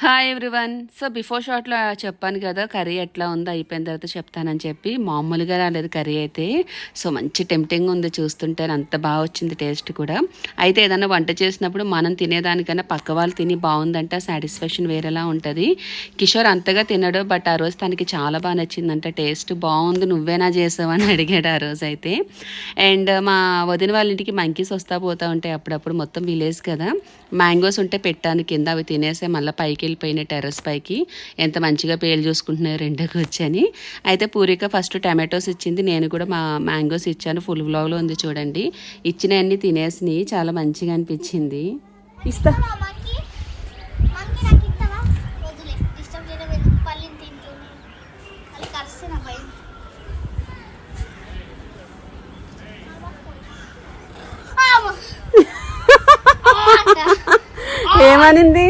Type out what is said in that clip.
Hi everyone. So before షాట్లో చెప్పాను కదా కర్రీ ఎట్లా ఉందో అయిపోయిన తర్వాత చెప్తానని చెప్పి. మామూలుగా రాలేదు కర్రీ అయితే. సో మంచి టెంప్టింగ్ ఉంది చూస్తుంటే, అంత బాగా వచ్చింది టేస్ట్ కూడా. అయితే ఏదైనా వంట చేసినప్పుడు మనం తినేదానికన్నా పక్క వాళ్ళు తిని బాగుందంటే సాటిస్ఫాక్షన్ వేరేలా ఉంటుంది. కిషోర్ అంతగా తినడు, బట్ ఆ రోజు తనకి చాలా బాగా నచ్చిందంట. టేస్ట్ బాగుంది, నువ్వేనా చేసావని అడిగాడు ఆ రోజు అయితే. అండ్ మా వదిన వాళ్ళ ఇంటికి మంకీస్ వస్తూ పోతూ ఉంటాయి అప్పుడప్పుడు. మొత్తం విలేజ్ కదా, మ్యాంగోస్ ఉంటే పెట్టాను కింద, అవి తినేసే మళ్ళీ పైకి వెళ్ళిపోయినాయి టెర్రస్ పైకి. ఎంత మంచిగా పేలు చూసుకుంటున్నాయి రెండో కూర్చొని. అయితే పూరిక ఫస్ట్ టమాటోస్ ఇచ్చింది, నేను కూడా మా మ్యాంగోస్ ఇచ్చాను. ఫుల్ వ్లాగ్లో ఉంది చూడండి. ఇచ్చినవన్నీ తినేసినాయి, చాలా మంచిగా అనిపించింది. ఇస్తా ఏమనింది?